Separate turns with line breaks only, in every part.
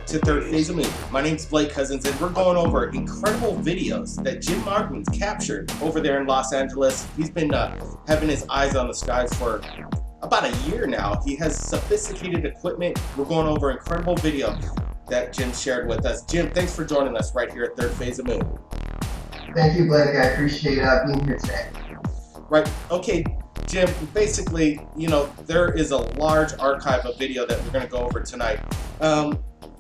to Third Phase of Moon. My name's Blake Cousins, and we're going over incredible videos that Jim Martin's captured over there in Los Angeles. He's been having his eyes on the skies for about a year now. He has sophisticated equipment. We're going over incredible video that Jim shared with us. Jim, thanks for joining us right here at Third Phase of Moon.
Thank you, Blake. I appreciate being here today.
Right. Okay, Jim, basically, you know, there is a large archive of video that we're going to go over tonight.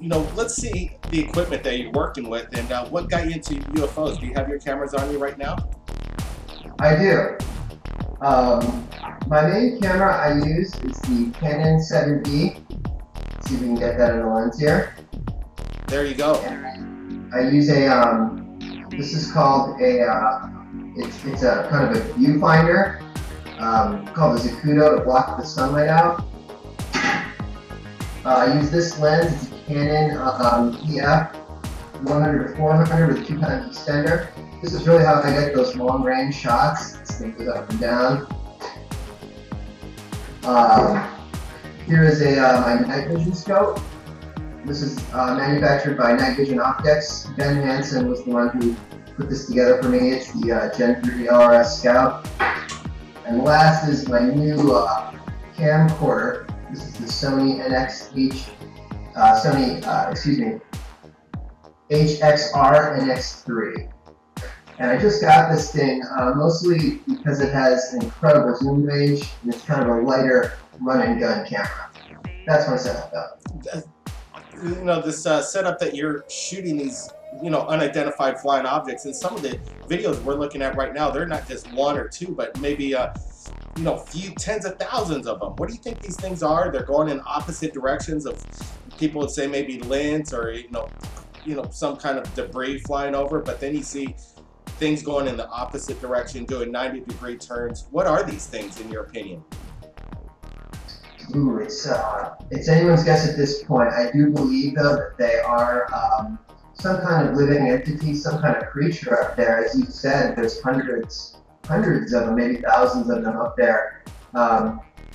You know, let's see the equipment that you're working with and what got you into UFOs. Do you have your cameras on you right now?
I do. My main camera I use is the Canon 7D. Let's see if we can get that in the lens here.
There you go.
And I use a, this is called a, it's a kind of a viewfinder called a Zacuto to block the sunlight out. I use this lens. It's a Canon EF 100-400 with 2x extender. This is really how I get those long range shots. This thing goes up and down. Here is my night vision scope. This is manufactured by Night Vision Optics. Ben Hansen was the one who put this together for me. It's the Gen 3 LRS Scout. And last is my new camcorder. This is the Sony HXR NX3. And I just got this thing mostly because it has an incredible zoom range and it's kind of a lighter run and gun camera. That's my setup though.
You know, this setup that you're shooting these, you know, unidentified flying objects, and some of the videos we're looking at right now, they're not just one or two, but maybe you know, few tens of thousands of them. What do you think these things are? They're going in opposite directions of, people would say maybe lints or you know some kind of debris flying over, but then you see things going in the opposite direction, doing 90-degree turns. What are these things in your opinion?
Ooh, it's anyone's guess at this point. I do believe though that they are some kind of living entity, some kind of creature up there. As you said, there's hundreds of them, maybe thousands of them up there.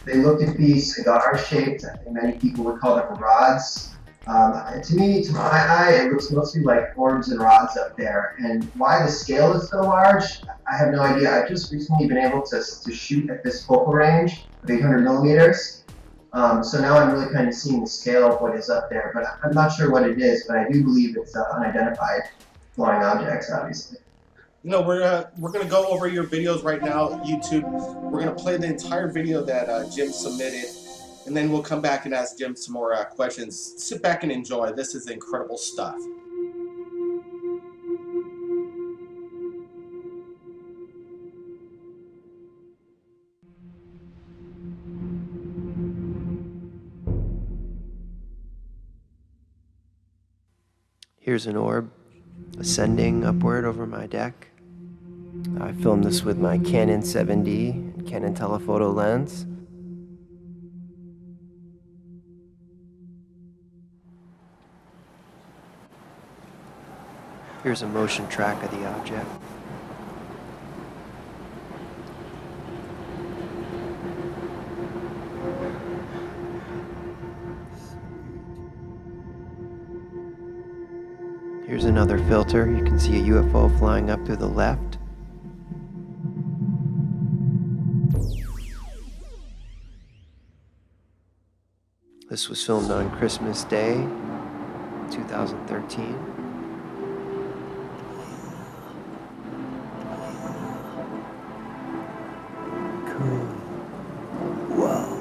They look to be cigar-shaped. I think many people would call them rods. To me, to my eye, it looks mostly like orbs and rods up there. And why the scale is so large, I have no idea. I've just recently been able to shoot at this focal range of 800 millimeters. So now I'm really kind of seeing the scale of what is up there, but I'm not sure what it is, but I do believe it's unidentified flying objects, obviously.
You know, we're going to go over your videos right now, YouTube. We're going to play the entire video that Jim submitted, and then we'll come back and ask Jim some more questions. Sit back and enjoy. This is incredible stuff.
Here's an orb ascending upward over my deck. I filmed this with my Canon 7D and Canon telephoto lens. Here's a motion track of the object. Here's another filter. You can see a UFO flying up to the left. This was filmed on Christmas Day, 2013. Cool. Whoa.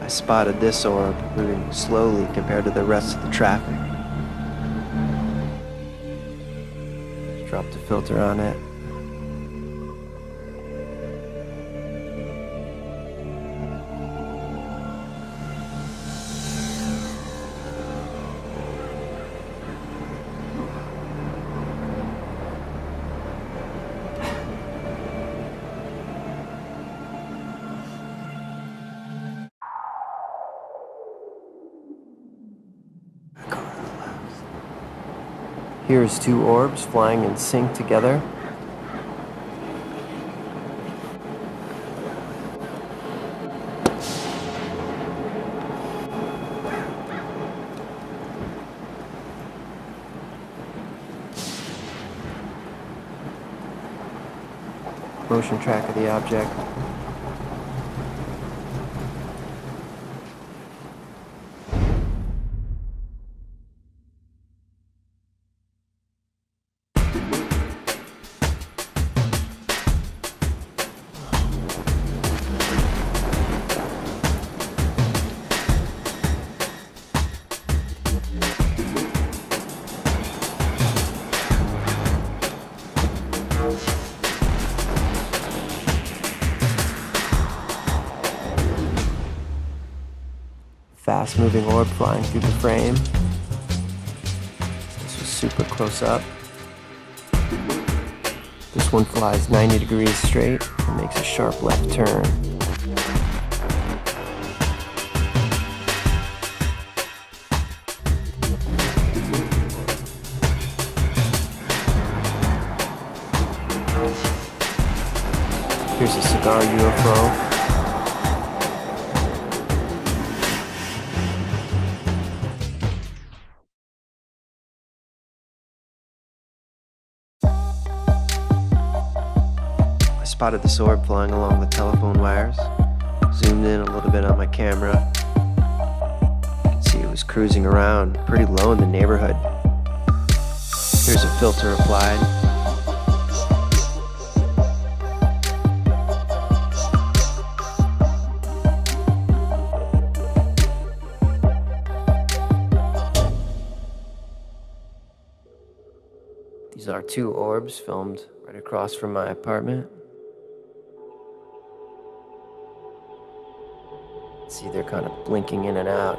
I spotted this orb moving slowly compared to the rest of the traffic. Dropped a filter on it. Here's two orbs flying in sync together. Motion track of the object. Fast-moving orb flying through the frame. This was super close up. This one flies 90 degrees straight and makes a sharp left turn. Here's a cigar UFO. I spotted this orb flying along the telephone wires. Zoomed in a little bit on my camera. You can see it was cruising around pretty low in the neighborhood. Here's a filter applied. These are two orbs filmed right across from my apartment. See, they're kind of blinking in and out.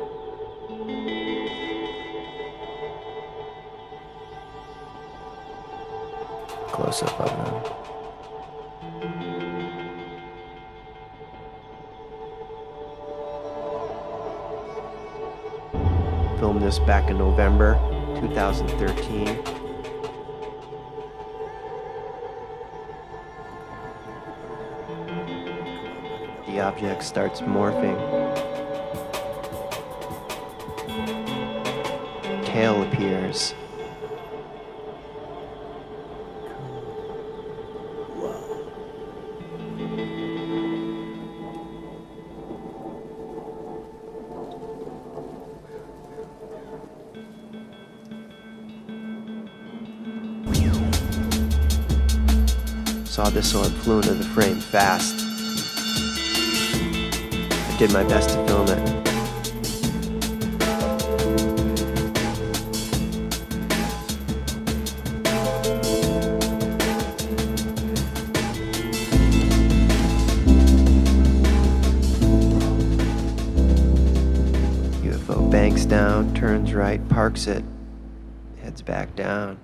Close up of them. Filmed this back in November 2013. The object starts morphing. Tail appears. Saw this orb flew into the frame fast. I did my best to film it. UFO banks down, turns right, parks it, heads back down.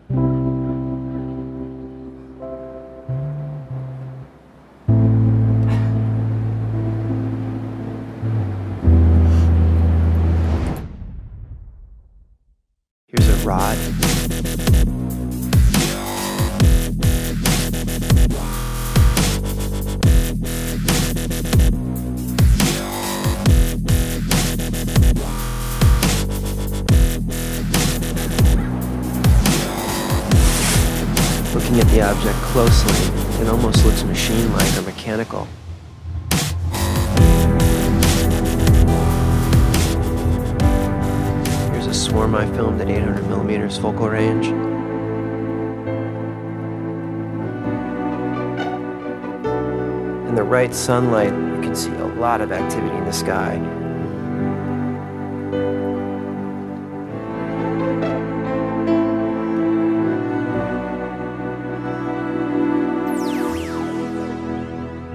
Here's a rod. Looking at the object closely, it almost looks machine-like or mechanical. Here's a swarm I filmed at 800 millimeters focal range. In the right sunlight, you can see a lot of activity in the sky.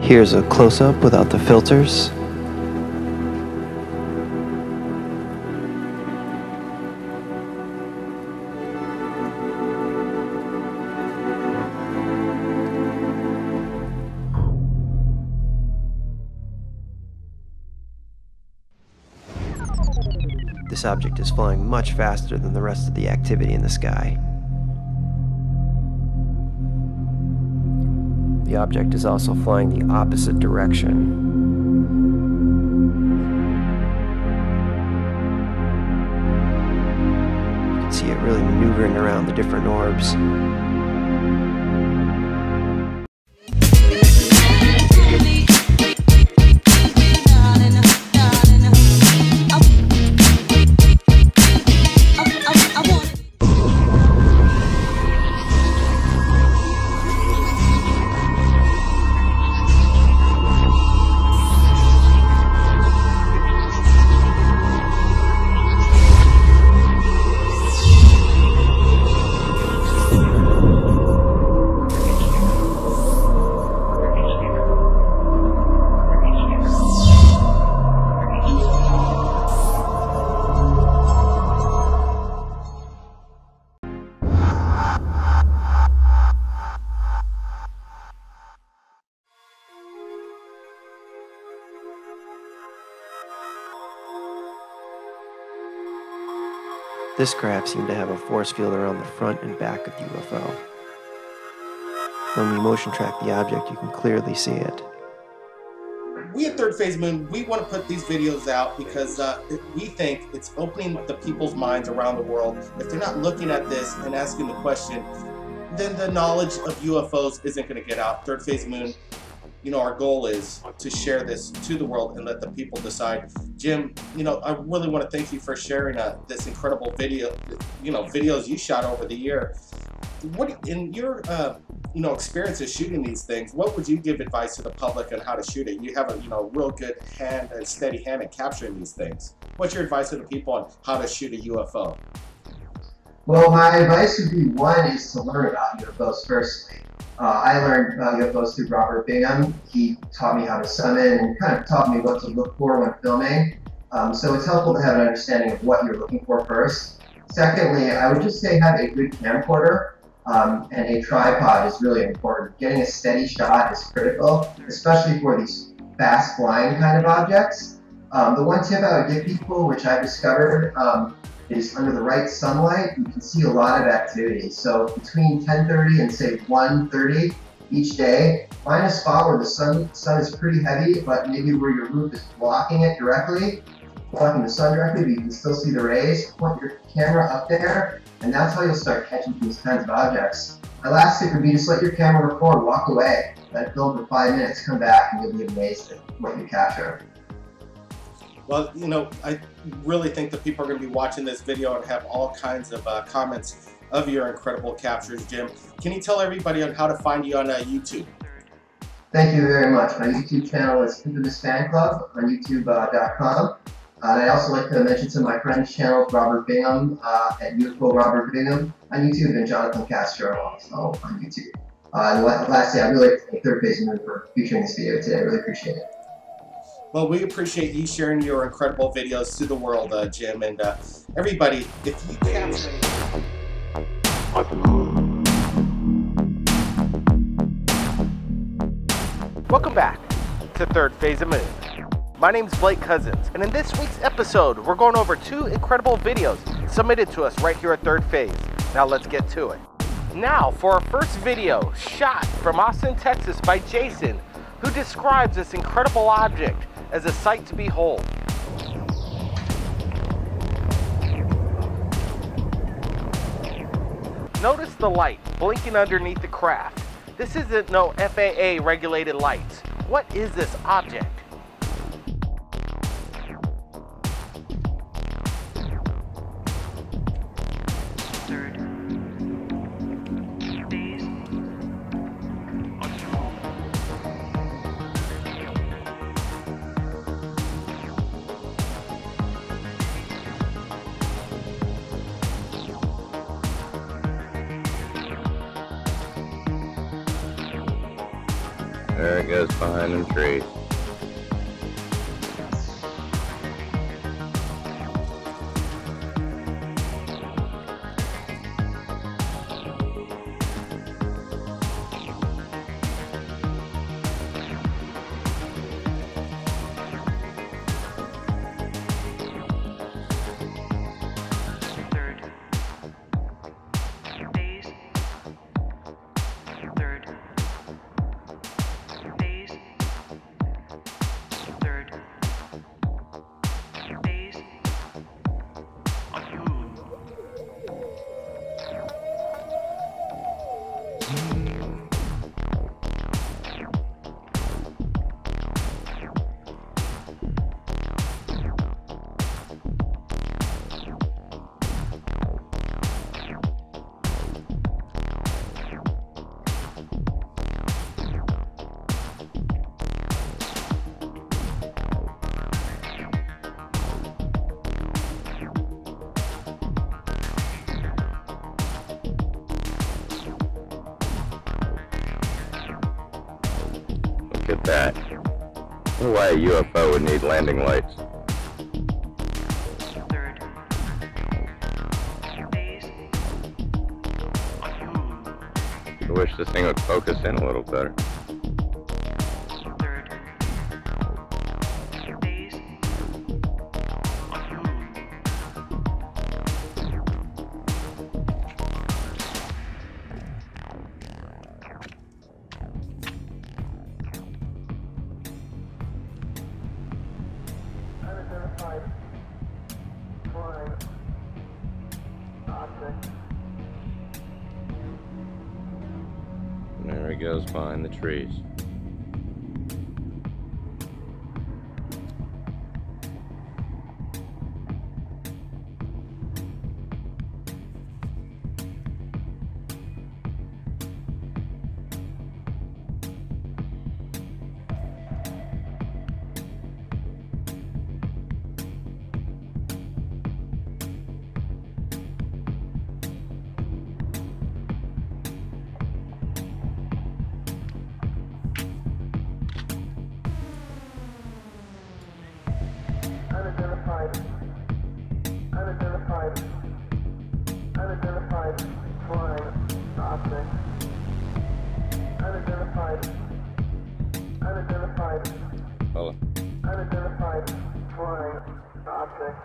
Here's a close-up without the filters. This object is flying much faster than the rest of the activity in the sky. The object is also flying the opposite direction. You can see it really maneuvering around the different orbs. This craft seemed to have a force field around the front and back of the UFO. When we motion track the object, you can clearly see it.
We at Third Phase Moon, we want to put these videos out because we think it's opening the people's minds around the world. If they're not looking at this and asking the question, then the knowledge of UFOs isn't going to get out. Third Phase Moon, you know, our goal is to share this to the world and let the people decide. Jim, you know, I really want to thank you for sharing this incredible video, you know, videos you shot over the year. What, in your, you know, experiences shooting these things, what would you give advice to the public on how to shoot it? You have a, you know, real good hand and steady hand in capturing these things. What's your advice to the people on how to shoot a UFO?
Well, my advice would be, one is to learn about UFOs firstly. I learned about UFOs through Robert Bingham. He taught me how to summon and kind of taught me what to look for when filming. So it's helpful to have an understanding of what you're looking for first. Secondly, I would just say have a good camcorder and a tripod is really important. Getting a steady shot is critical, especially for these fast flying kind of objects. The one tip I would give people, which I've discovered, is under the right sunlight, you can see a lot of activity. So between 10:30 and say 1:30 each day, find a spot where the sun is pretty heavy, but maybe where your roof is blocking it directly, blocking the sun directly, but you can still see the rays. Point your camera up there, and that's how you'll start catching these kinds of objects. My last tip would be just let your camera record, walk away, let it film for 5 minutes, come back, and you'll be amazed at what you capture.
Well, you know, I really think that people are going to be watching this video and have all kinds of comments of your incredible captures, Jim. Can you tell everybody on how to find you on YouTube?
Thank you very much. My YouTube channel is Infamous Fan Club on YouTube.com. And I also like to mention some of my friends' channels, Robert Bingham at UFO Robert Bingham on YouTube and Jonathan Castro also on YouTube. And lastly, I really like to thank Third Phase Moon for featuring this video today. I really appreciate it.
Well, we appreciate you sharing your incredible videos to the world, Jim, and everybody, if you capture Welcome back to Third Phase of Moon. My name's Blake Cousins, and in this week's episode, we're going over 2 incredible videos submitted to us right here at Third Phase. Now let's get to it. Now for our first video, shot from Austin, Texas by Jason, who describes this incredible object as a sight to behold. Notice the light blinking underneath the craft. This isn't no FAA regulated lights. What is this object?
There it goes behind them trees. at that. I wonder why a UFO would need landing lights.
Third phase.
I wish this thing would focus in a little better.
Third phase.
Unidentified flying object.
And there he goes behind the trees.
Unidentified flying object. Unidentified
Oh,
unidentified flying object.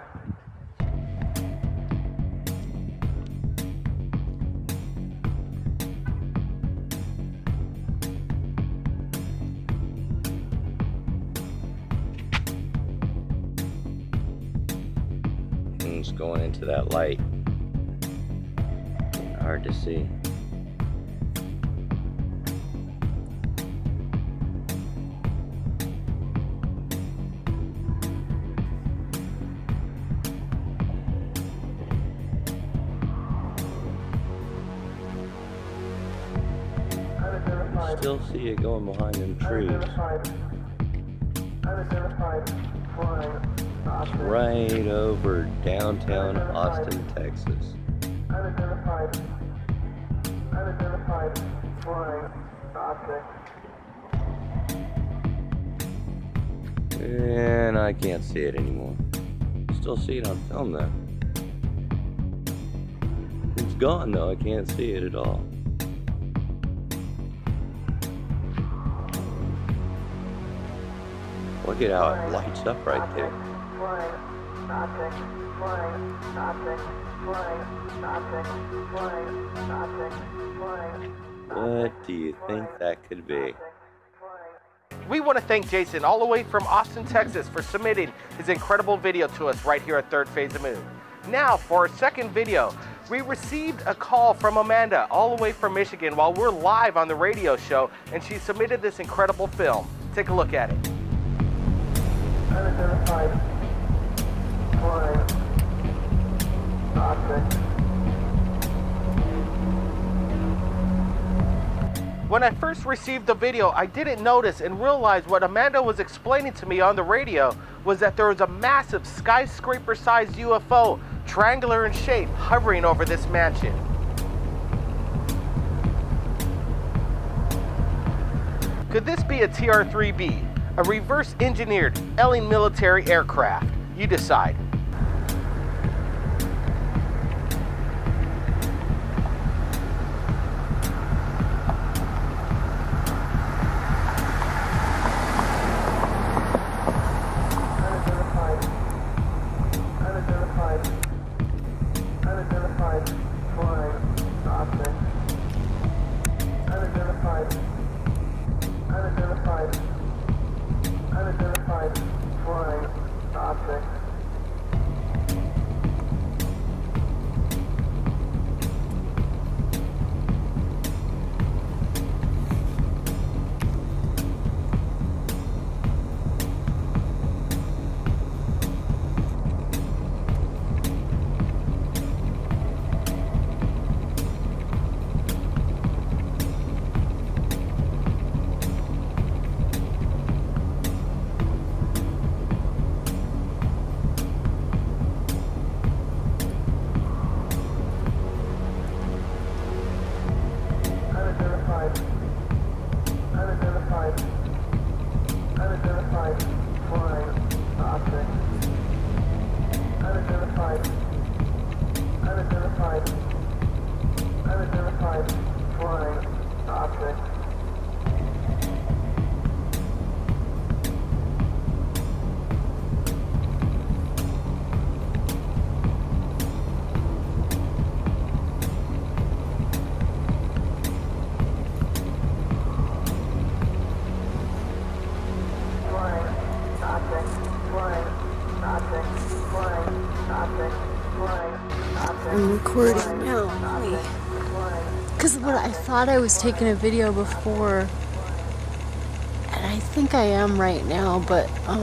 it's going into that light. Hard to see. Still see it going behind them trees. It's right over downtown Austin, Texas.
Unidentified flying object.
And I can't see it anymore. Still see it on film though. It's gone though, I can't see it at all. Look at how it lights up right there. What do you think that could be?
We want to thank Jason all the way from Austin, Texas for submitting his incredible video to us right here at Third Phase of Moon. Now for our second video, we received a call from Amanda all the way from Michigan while we're live on the radio show, and she submitted this incredible film. Take a look at it.
Unidentified flying object.
When I first received the video, I didn't notice and realize what Amanda was explaining to me on the radio was that there was a massive skyscraper-sized UFO, triangular in shape, hovering over this mansion. Could this be a TR-3B, a reverse-engineered alien military aircraft? You decide.
Unidentified flying object. Unidentified flying object.
recording now, because what I thought I was taking a video before, and I think I am right now, but I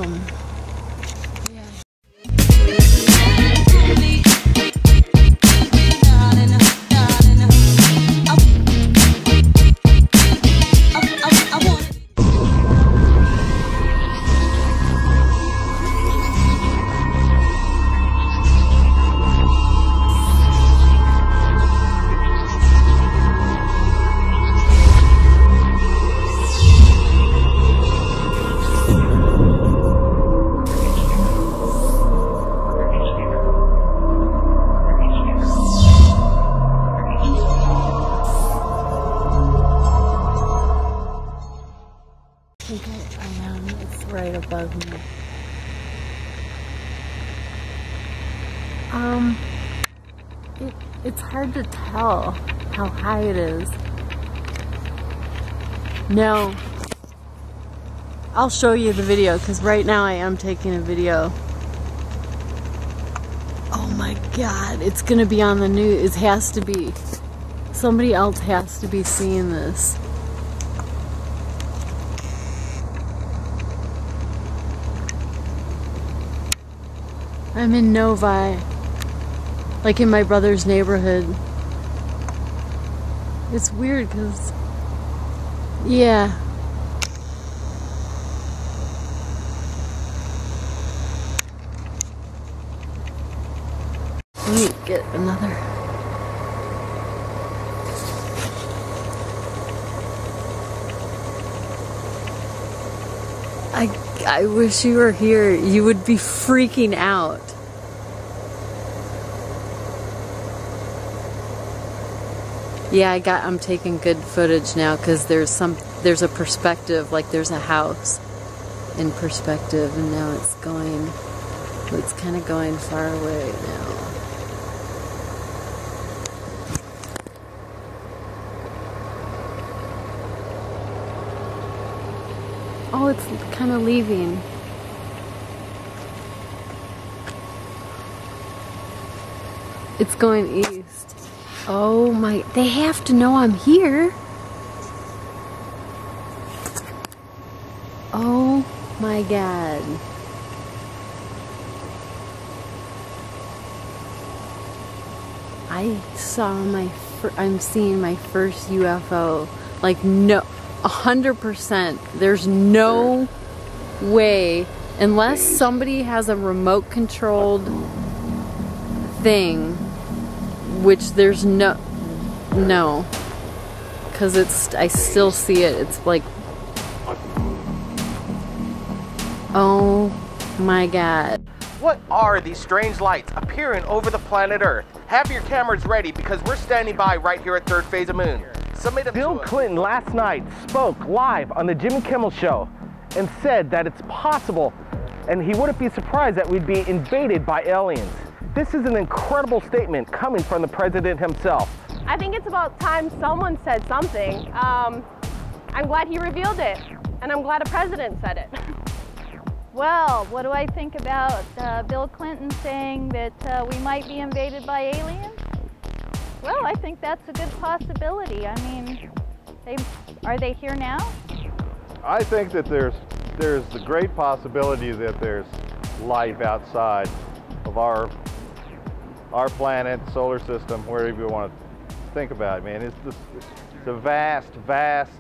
think I am. It's right above me. It's hard to tell how high it is. No. I'll show you the video, because right now I am taking a video. Oh my God, it's gonna be on the news. It has to be. Somebody else has to be seeing this. I'm in Novi, like in my brother's neighborhood. It's weird because, yeah. Let me get another. I wish you were here. You would be freaking out. Yeah, I'm taking good footage now because there's a perspective, like there's a house in perspective, and now it's kind of going far away now. Oh, it's kind of leaving. It's going east. Oh my, they have to know I'm here. Oh my God. I'm seeing my first UFO. Like, no, 100%. There's no way, unless somebody has a remote controlled thing, which there's no, because I still see it. It's like, oh my God.
What are these strange lights appearing over the planet Earth? Have your cameras ready because we're standing by right here at third phase of moon. Bill Clinton last night spoke live on the Jimmy Kimmel Show and said that it's possible, and he wouldn't be surprised that we'd be invaded by aliens. This is an incredible statement coming from the president himself.
I think it's about time someone said something. I'm glad he revealed it, and I'm glad a president said it.
Well, what do I think about Bill Clinton saying that we might be invaded by aliens? Well, I think that's a good possibility. I mean, are they here now?
I think that there's the great possibility that there's life outside of our planet, solar system, wherever you want to think about it, man. It's a vast, vast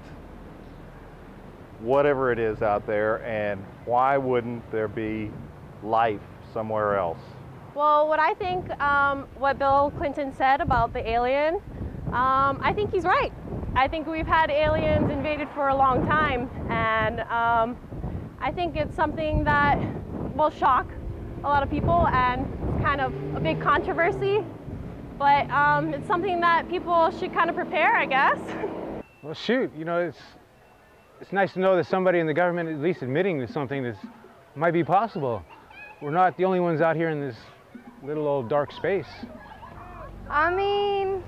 whatever it is out there, and why wouldn't there be life somewhere else?
Well, what I think, what Bill Clinton said about the alien, I think he's right. I think we've had aliens invaded for a long time, and I think it's something that will shock a lot of people, and it's kind of a big controversy, but it's something that people should kind of prepare, I guess.
Well, shoot, you know, it's nice to know that somebody in the government is at least admitting to something that might be possible. We're not the only ones out here in this little old dark space.
I mean,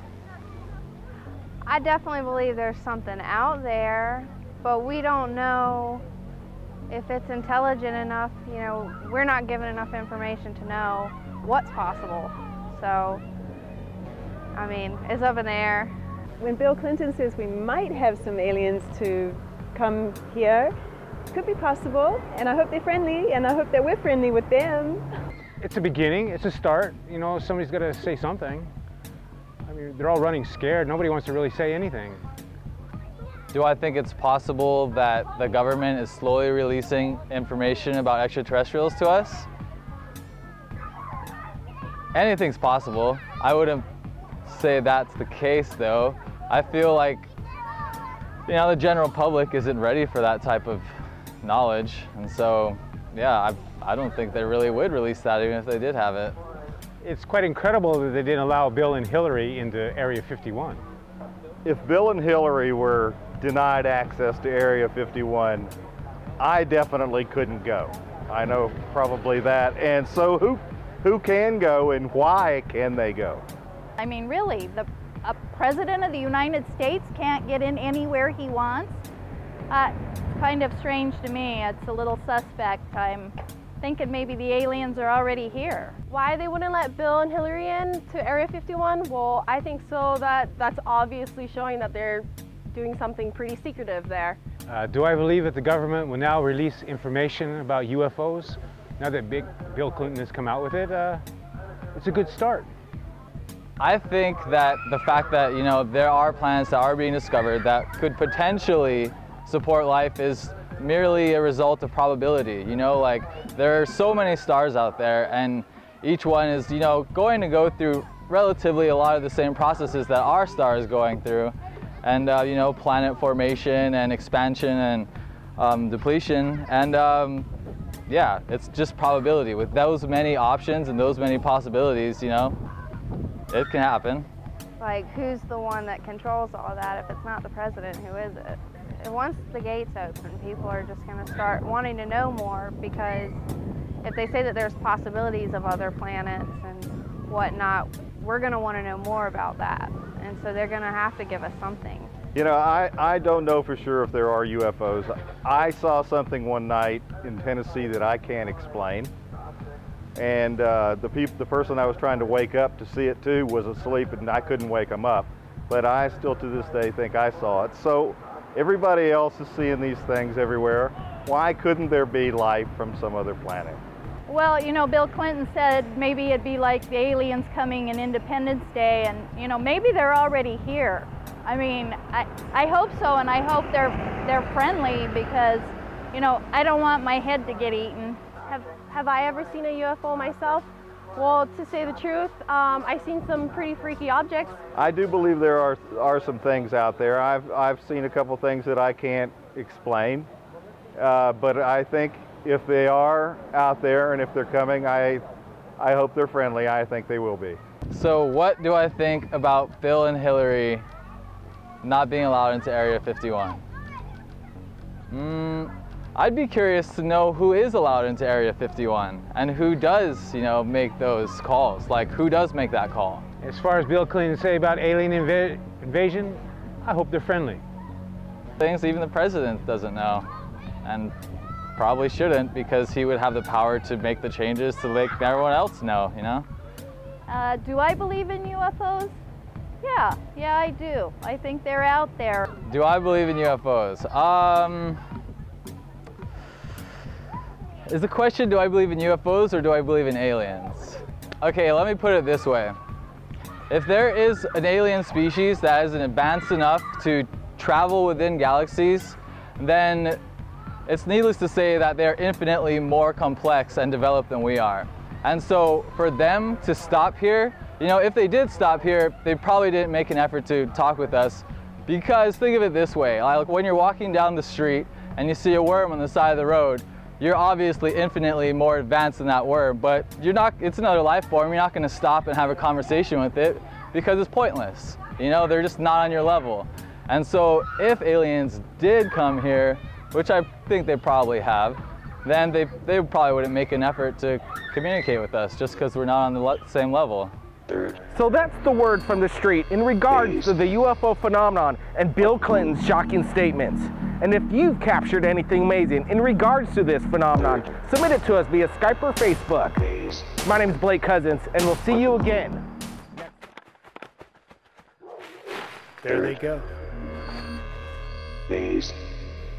I definitely believe there's something out there, but we don't know if it's intelligent enough. You know, we're not given enough information to know what's possible. So I mean, it's up in the air.
When Bill Clinton says we might have some aliens to come here, it could be possible, and I hope they're friendly, and I hope that we're friendly with them.
It's a beginning, it's a start. You know, somebody's got to say something. I mean, they're all running scared. Nobody wants to really say anything.
Do I think it's possible that the government is slowly releasing information about extraterrestrials to us? Anything's possible. I wouldn't say that's the case though. I feel like, you know, the general public isn't ready for that type of knowledge. And so, yeah, I don't think they really would release that even if they did have it.
It's quite incredible that they didn't allow Bill and Hillary into Area 51.
If Bill and Hillary were denied access to Area 51, I definitely couldn't go. I know probably that. And so who can go and why can they go?
I mean, really, a president of the United States can't get in anywhere he wants? It's kind of strange to me. It's a little suspect. I'm thinking maybe the aliens are already here.
Why they wouldn't let Bill and Hillary in to Area 51? Well, I think so that's obviously showing that they're doing something pretty secretive there.
Do I believe that the government will now release information about UFOs? Now that Bill Clinton has come out with it, it's a good start.
I think that the fact that, you know, there are planets that are being discovered that could potentially support life is merely a result of probability. You know, like, there are so many stars out there, and each one is, you know, going to go through relatively a lot of the same processes that our star is going through. And, you know, planet formation and expansion and depletion. And, yeah, it's just probability. With those many options and those many possibilities, you know, it can happen.
Like, who's the one that controls all that? If it's not the president, who is it? And once the gates open, people are just going to start wanting to know more, because if they say that there's possibilities of other planets and whatnot, we're going to want to know more about that. And so they're going to have to give us something.
You know, I don't know for sure if there are UFOs. I saw something one night in Tennessee that I can't explain. And the person I was trying to wake up to see it too was asleep, and I couldn't wake him up. But I still to this day think I saw it. So everybody else is seeing these things everywhere. Why couldn't there be life from some other planet?
Well, you know, Bill Clinton said maybe it'd be like the aliens coming in Independence Day, and, you know, maybe they're already here. I mean, I hope so, and I hope they're friendly, because, you know, I don't want my head to get eaten.
Have I ever seen a UFO myself? Well, to say the truth, I've seen some pretty freaky objects.
I do believe there are some things out there. I've seen a couple things that I can't explain, but I think if they are out there and if they're coming, I hope they're friendly. I think they will be.
So what do I think about Bill and Hillary not being allowed into Area 51? I'd be curious to know who is allowed into Area 51 and who does, you know, make those calls. Like, who does make that call?
As far as Bill Clinton say about alien invasion, I hope they're friendly.
Things even the president doesn't know, and probably shouldn't, because he would have the power to make the changes to make everyone else know, you know?
Do I believe in UFOs? Yeah, I do. I think they're out there.
Do I believe in UFOs? Is the question, do I believe in UFOs or do I believe in aliens? Okay, let me put it this way. If there is an alien species that is advanced enough to travel within galaxies, then it's needless to say that they're infinitely more complex and developed than we are. And so for them to stop here, you know, if they did stop here, they probably didn't make an effort to talk with us, because think of it this way, like when you're walking down the street and you see a worm on the side of the road, you're obviously infinitely more advanced than that worm, but it's another life form. You're not going to stop and have a conversation with it because it's pointless. You know, they're just not on your level. And so if aliens did come here, which I think they probably have, then they probably wouldn't make an effort to communicate with us just because we're not on the same level.
So that's the word from the street in regards to the UFO phenomenon and Bill Clinton's shocking statements. And if you've captured anything amazing in regards to this phenomenon, submit it to us via Skype or Facebook. My name is Blake Cousins, and we'll see you again.
There they go.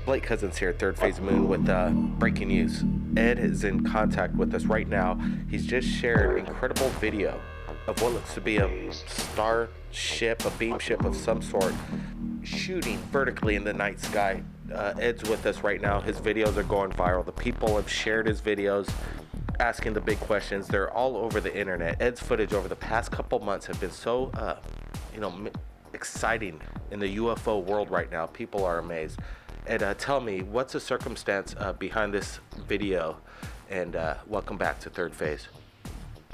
Blake Cousins here, Third Phase Moon, with breaking news. Ed is in contact with us right now. He's just shared incredible video of what looks to be a star ship, a beam ship of some sort, shooting vertically in the night sky. Ed's with us right now. His videos are going viral. The people have shared his videos, asking the big questions. They're all over the internet. Ed's footage over the past couple months have been so, exciting in the UFO world right now. People are amazed. Ed, tell me, what's the circumstance behind this video? And welcome back to Third Phase.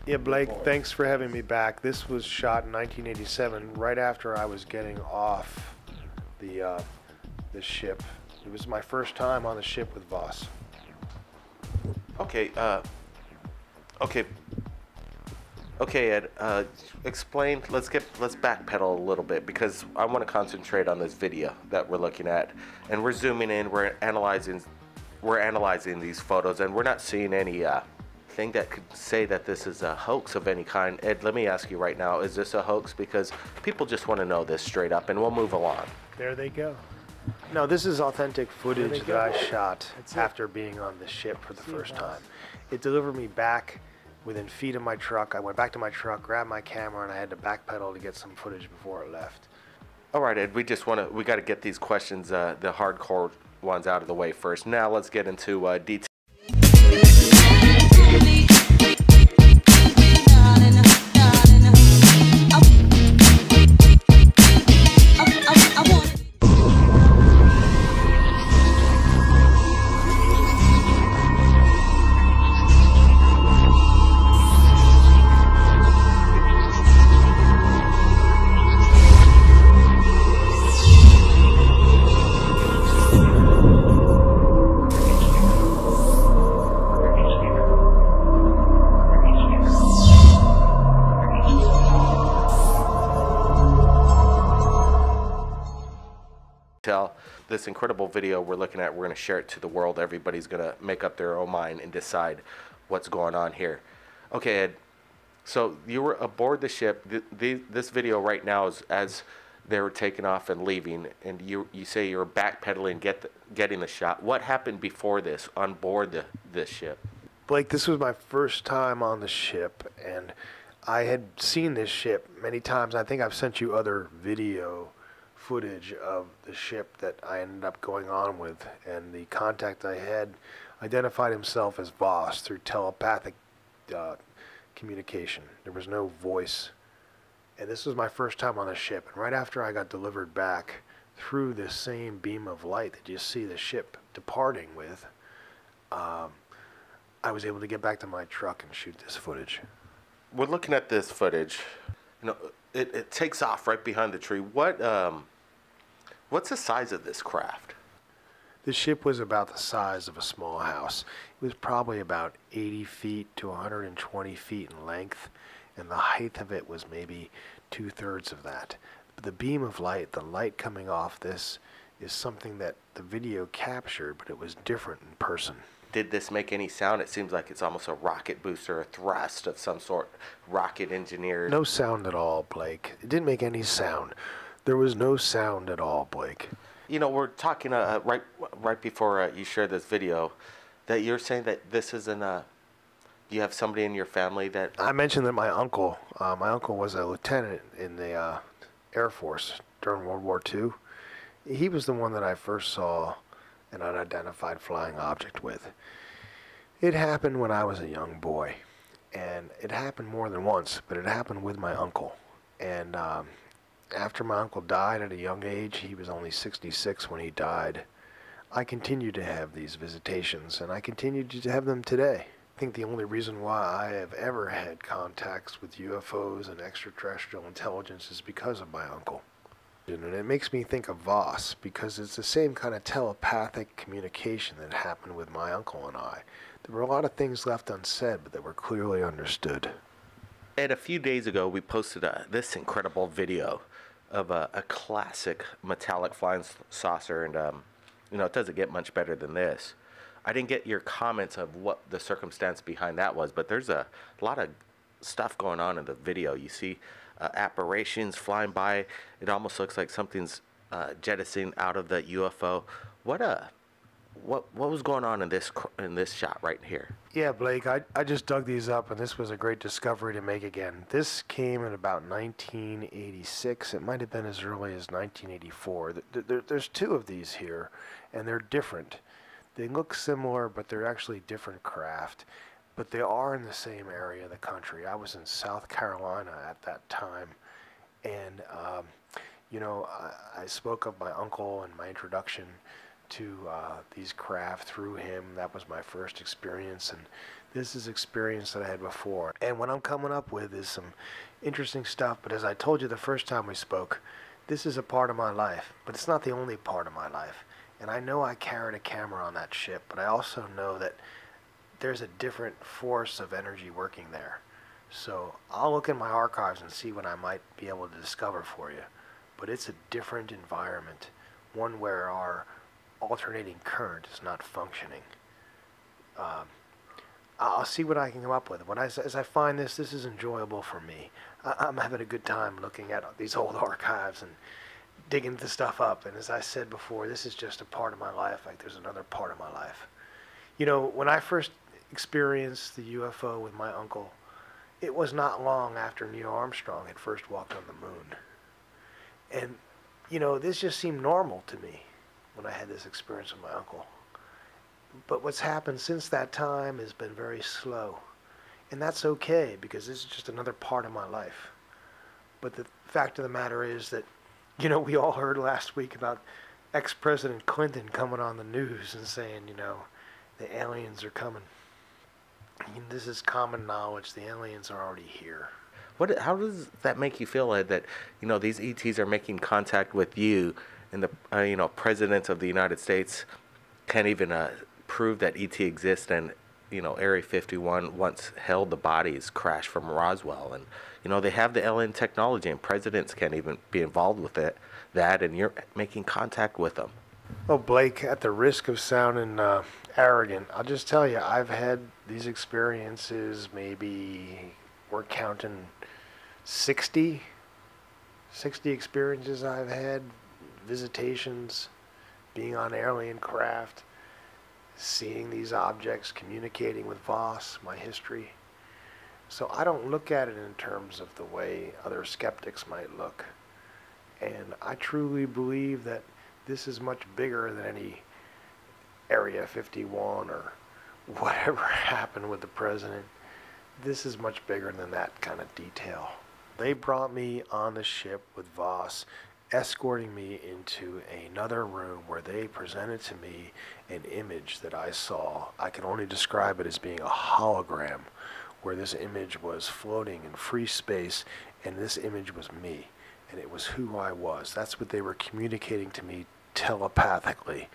Yeah, Blake, thanks for having me back. This was shot in 1987, right after I was getting off the ship. It was my first time on the ship with Voss.
Okay, Ed, explain, let's backpedal a little bit, because I want to concentrate on this video that we're looking at, and we're zooming in, we're analyzing these photos, and we're not seeing any thing that could say that this is a hoax of any kind. Ed, let me ask you right now, is this a hoax? Because people just want to know this straight up, and we'll move along.
There they go. No, this is authentic footage that I shot after being on the ship for the first time. It delivered me back within feet of my truck. I went back to my truck, grabbed my camera, and I had to backpedal to get some footage before it left.
All right, Ed, we got to get these questions, the hardcore ones, out of the way first. Now let's get into detail. This incredible video we're looking at, we're going to share it to the world. Everybody's going to make up their own mind and decide what's going on here. Okay, Ed, so you were aboard the ship. This video right now is as they were taking off and leaving, and you say you were backpedaling, getting the shot. What happened before this on board this ship?
Blake, this was my first time on the ship, and I had seen this ship many times. I think I've sent you other video footage of the ship that I ended up going on with, and the contact I had identified himself as Voss through telepathic communication. There was no voice, and this was my first time on the ship. And right after I got delivered back through this same beam of light that you see the ship departing with, I was able to get back to my truck and shoot this footage.
We're looking at this footage. You know, it takes off right behind the tree. What's the size of this craft?
The ship was about the size of a small house. It was probably about 80 feet to 120 feet in length, and the height of it was maybe 2/3 of that. But the beam of light, the light coming off this, is something that the video captured, but it was different in person.
Did this make any sound? It seems like it's almost a rocket booster, a thrust of some sort, rocket engineered.
No sound at all, Blake. It didn't make any sound. There was no sound at all, Blake.
You know, we're talking right before you shared this video, that you're saying that this isn't you have somebody in your family that...
I mentioned that my uncle was a lieutenant in the Air Force during World War II. He was the one that I first saw an unidentified flying object with. It happened when I was a young boy, and it happened more than once, but it happened with my uncle. And after my uncle died at a young age, he was only 66 when he died, I continued to have these visitations, and I continue to have them today. I think the only reason why I have ever had contacts with UFOs and extraterrestrial intelligence is because of my uncle. And it makes me think of Voss, because it's the same kind of telepathic communication that happened with my uncle and I. There were a lot of things left unsaid, but that were clearly understood.
And a few days ago, we posted this incredible video of a classic metallic flying saucer, and you know, it doesn't get much better than this. I didn't get your comments of what the circumstance behind that was, but there's a lot of stuff going on in the video. You see
apparitions flying by. It almost looks like something's jettisoning out of the UFO. What was going on in this shot right here?
Yeah, Blake, I just dug these up, and this was a great discovery to make again. This came in about 1986. It might have been as early as 1984. There's two of these here, and they're different. They look similar, but they're actually different craft. But they are in the same area of the country. I was in South Carolina at that time, and you know, I spoke of my uncle and my introduction to these craft through him. That was my first experience, and this is experience that I had before. And what I'm coming up with is some interesting stuff, but as I told you the first time we spoke, this is a part of my life, but it's not the only part of my life. And I know I carried a camera on that ship, but I also know that there's a different force of energy working there. So I'll look in my archives and see what I might be able to discover for you. But it's a different environment, one where our alternating current is not functioning. I'll see what I can come up with. As I find this is enjoyable for me. I'm having a good time looking at these old archives and digging the stuff up. And as I said before, this is just a part of my life, like there's another part of my life. You know, when I first experienced the UFO with my uncle, it was not long after Neil Armstrong had first walked on the moon. And, you know, this just seemed normal to me when I had this experience with my uncle. But what's happened since that time has been very slow. And that's okay, because this is just another part of my life. But the fact of the matter is that, you know, we all heard last week about ex-President Clinton coming on the news and saying, you know, the aliens are coming. I mean, this is common knowledge. The aliens are already here.
How does that make you feel, Ed, that, you know, these ETs are making contact with you, and the you know, president of the United States can't even prove that ET exists, and, you know, Area 51 once held the bodies crashed from Roswell, and, you know, they have the alien technology, and presidents can't even be involved with that, and you're making contact with them.
Oh, Blake, at the risk of sounding arrogant, I'll just tell you, I've had these experiences, maybe we're counting 60 experiences I've had, visitations, being on alien craft, seeing these objects, communicating with Voss, my history. So I don't look at it in terms of the way other skeptics might look. And I truly believe that this is much bigger than any Area 51 or whatever happened with the president. This is much bigger than that kind of detail. They brought me on the ship with Voss, escorting me into another room where they presented to me an image that I saw. I can only describe it as being a hologram, where this image was floating in free space, and this image was me, and it was who I was. That's what they were communicating to me telepathically.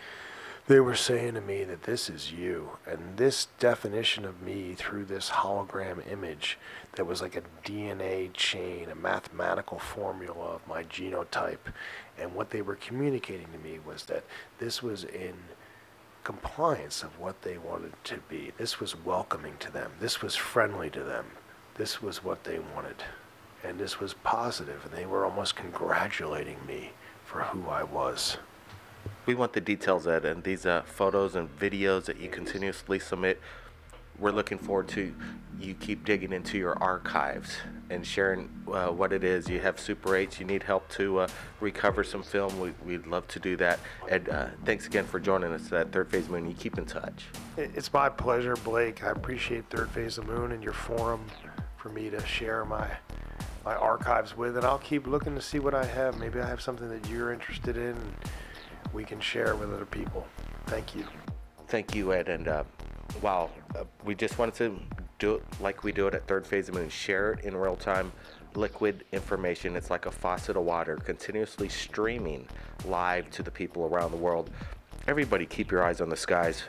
They were saying to me that this is you, and this definition of me through this hologram image that was like a DNA chain, a mathematical formula of my genotype, and what they were communicating to me was that this was in compliance of what they wanted to be. This was welcoming to them. This was friendly to them. This was what they wanted, and this was positive, and they were almost congratulating me for who I was.
We want the details, Ed, and these photos and videos that you continuously submit. We're looking forward to you keep digging into your archives and sharing what it is. You have Super 8s. You need help to recover some film. We'd love to do that. Ed, thanks again for joining us at Third Phase Moon. You keep in touch.
It's my pleasure, Blake. I appreciate Third Phase of Moon and your forum for me to share my archives with, and I'll keep looking to see what I have. Maybe I have something that you're interested in, and we can share with other people. Thank you.
Thank you, Ed. And wow, we just wanted to do it like we do it at Third Phase of Moon. Share it in real time, liquid information. It's like a faucet of water, continuously streaming live to the people around the world. Everybody keep your eyes on the skies.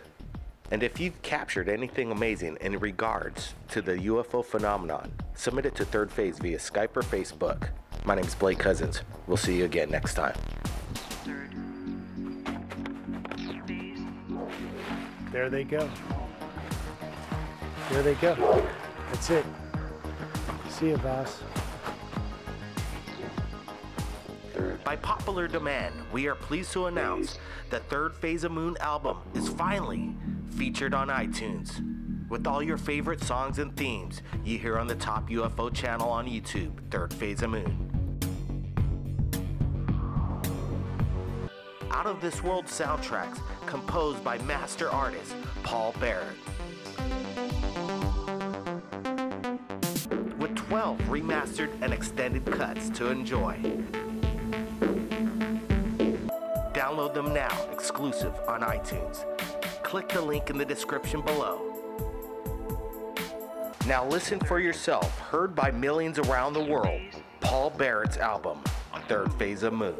And if you've captured anything amazing in regards to the UFO phenomenon, submit it to Third Phase via Skype or Facebook. My name is Blake Cousins. We'll see you again next time.
There they go. There they go. That's it. See you, Voss.
By popular demand, we are pleased to announce the Third Phase of Moon album is finally featured on iTunes, with all your favorite songs and themes you hear on the top UFO channel on YouTube, Third Phase of Moon. Out of This World soundtracks composed by master artist Paul Barrett, with 12 remastered and extended cuts to enjoy. Download them now, exclusive on iTunes. Click the link in the description below. Now listen for yourself, heard by millions around the world, Paul Barrett's album, Third Phase of Moon.